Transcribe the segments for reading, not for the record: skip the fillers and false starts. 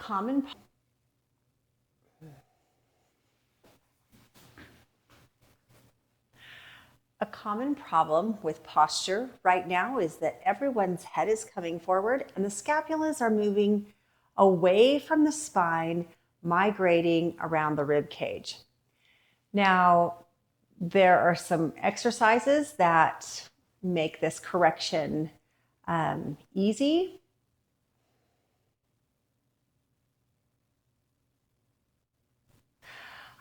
common problem with posture right now is that everyone's head is coming forward and the scapulas are moving away from the spine, migrating around the rib cage. Now, there are some exercises that make this correction easy.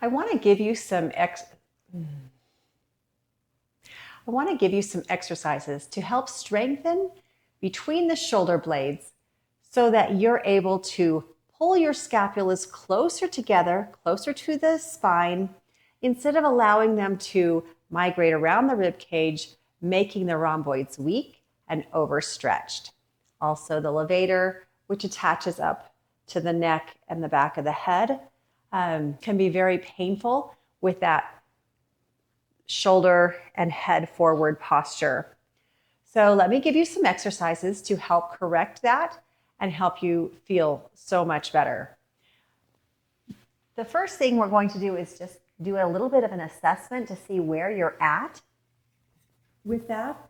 I want to give you some exercises to help strengthen between the shoulder blades so that you're able to pull your scapulas closer together, closer to the spine, instead of allowing them to migrate around the rib cage, making the rhomboids weak and overstretched. Also, the levator, which attaches up to the neck and the back of the head, can be very painful with that shoulder and head forward posture. So let me give you some exercises to help correct that and help you feel so much better. The first thing we're going to do is just do a little bit of an assessment to see where you're at with that.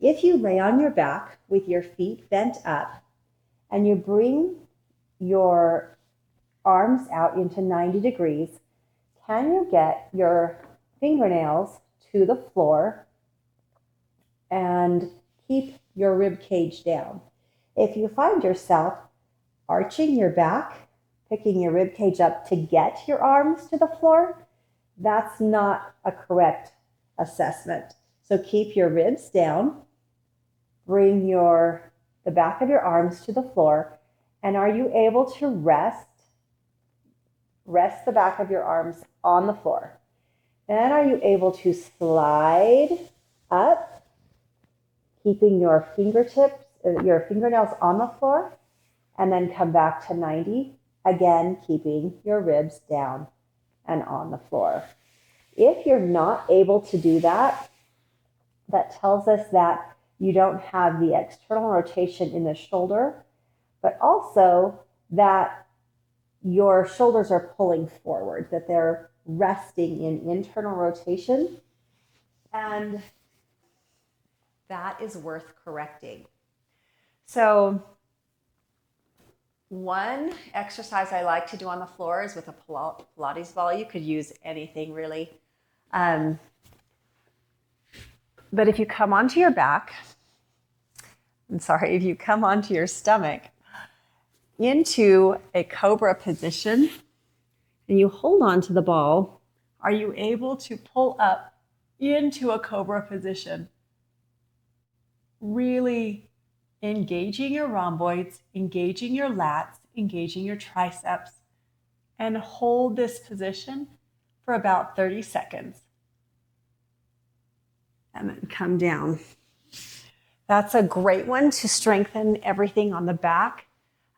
If you lay on your back with your feet bent up and you bring your arms out into 90 degrees, can you get your fingernails to the floor and keep your rib cage down? If you find yourself arching your back, picking your rib cage up to get your arms to the floor, that's not a correct assessment. So keep your ribs down, bring the back of your arms to the floor, and are you able to rest the back of your arms on the floor? Then are you able to slide up, keeping your fingernails on the floor, and then come back to 90, again keeping your ribs down and on the floor. If you're not able to do that, that tells us that you don't have the external rotation in the shoulder, but also that your shoulders are pulling forward, that they're resting in internal rotation, and that is worth correcting. So one exercise I like to do on the floor is with a Pilates ball. You could use anything really. But if you come onto your back, if you come onto your stomach into a cobra position and you hold on to the ball, are you able to pull up into a cobra position? Really engaging your rhomboids, engaging your lats, engaging your triceps, and hold this position for about 30 seconds. And then come down. That's a great one to strengthen everything on the back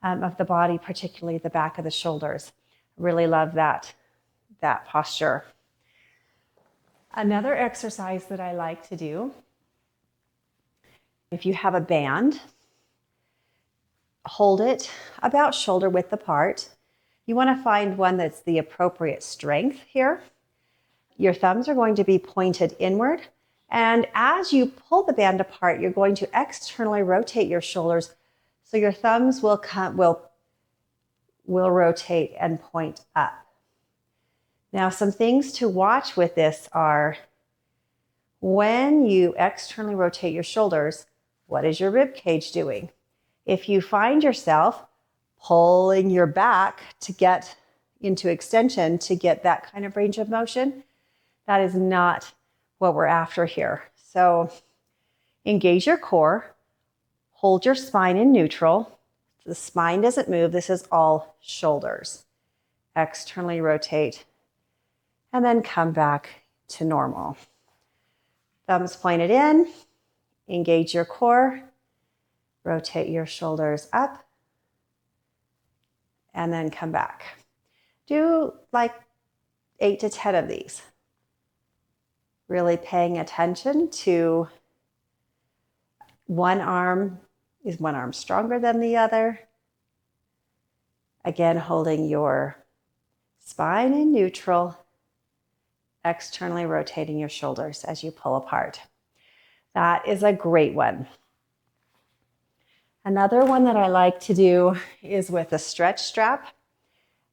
of the body, particularly the back of the shoulders. Really love that posture. Another exercise that I like to do, if you have a band, hold it about shoulder width apart. You want to find one that's the appropriate strength here. Your thumbs are going to be pointed inward. And as you pull the band apart, you're going to externally rotate your shoulders so your thumbs will rotate and point up. Now, some things to watch with this are when you externally rotate your shoulders, what is your rib cage doing? If you find yourself pulling your back to get into extension to get that kind of range of motion, that is not what we're after here. So engage your core, hold your spine in neutral. The spine doesn't move. This is all shoulders. Externally rotate and then come back to normal. Thumbs pointed in, engage your core, rotate your shoulders up, and then come back. Do like 8 to 10 of these. Really paying attention to is one arm stronger than the other? Again, holding your spine in neutral, externally rotating your shoulders as you pull apart. That is a great one. Another one that I like to do is with a stretch strap.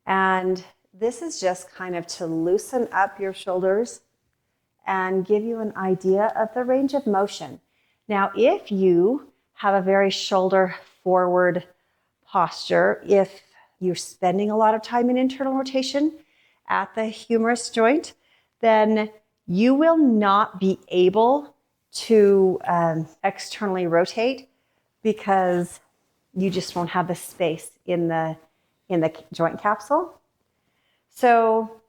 And this is just kind of to loosen up your shoulders and give you an idea of the range of motion. Now, if you have a very shoulder forward posture, if you're spending a lot of time in internal rotation at the humerus joint, then you will not be able to externally rotate because you just won't have the space in the joint capsule. So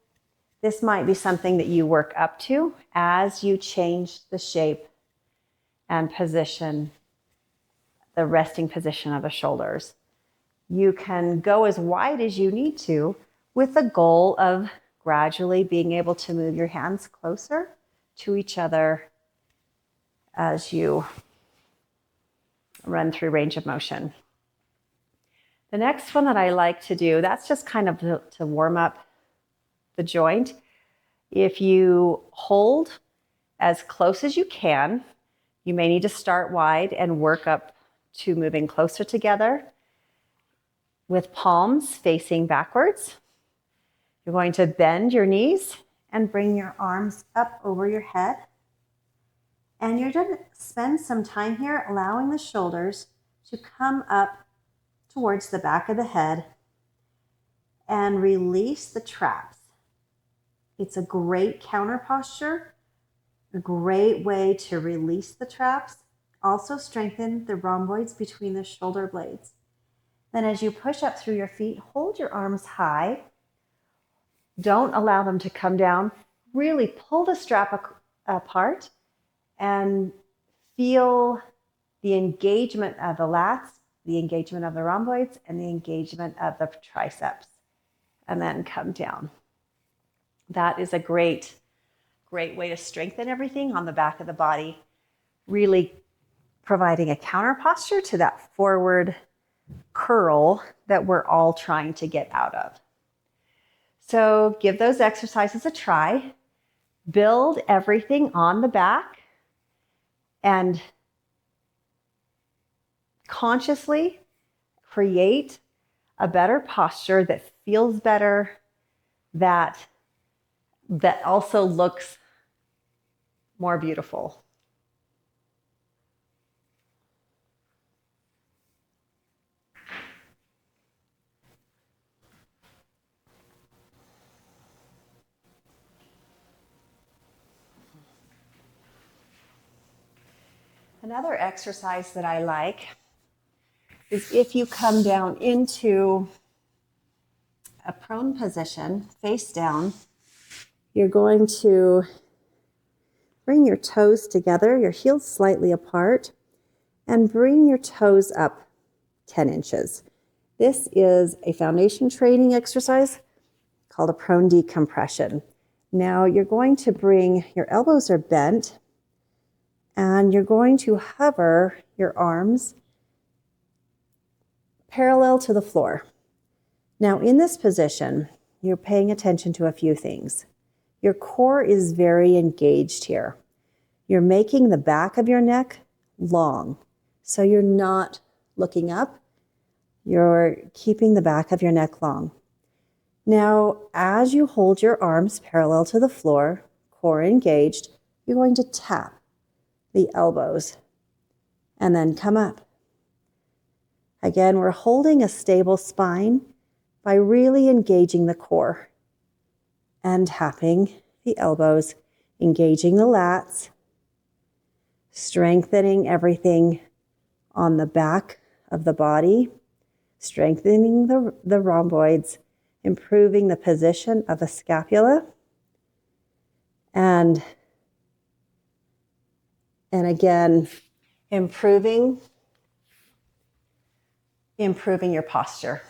this might be something that you work up to as you change the shape and position, the resting position of the shoulders. You can go as wide as you need to with the goal of gradually being able to move your hands closer to each other as you run through range of motion. The next one that I like to do, that's just kind of to warm up the joint. If you hold as close as you can, you may need to start wide and work up to moving closer together with palms facing backwards. You're going to bend your knees and bring your arms up over your head. And you're going to spend some time here allowing the shoulders to come up towards the back of the head and release the traps. It's a great counter posture, a great way to release the traps. Also strengthen the rhomboids between the shoulder blades. Then as you push up through your feet, hold your arms high. Don't allow them to come down. Really pull the strap apart and feel the engagement of the lats, the engagement of the rhomboids, and the engagement of the triceps. And then come down. That is a great way to strengthen everything on the back of the body, really providing a counter posture to that forward curl that we're all trying to get out of. So give those exercises a try. Build everything on the back and consciously create a better posture that feels better, that also looks more beautiful. Another exercise that I like is if you come down into a prone position, face down, you're going to bring your toes together, your heels slightly apart, and bring your toes up 10 inches. This is a foundation training exercise called a prone decompression. Now you're going to bring, your elbows are bent, and you're going to hover your arms parallel to the floor. Now in this position, you're paying attention to a few things. Your core is very engaged here. You're making the back of your neck long, so you're not looking up. You're keeping the back of your neck long. Now, as you hold your arms parallel to the floor, core engaged, you're going to tap the elbows and then come up. Again, we're holding a stable spine by really engaging the core and tapping the elbows, engaging the lats, strengthening everything on the back of the body, strengthening the rhomboids, improving the position of the scapula, and again, improving your posture.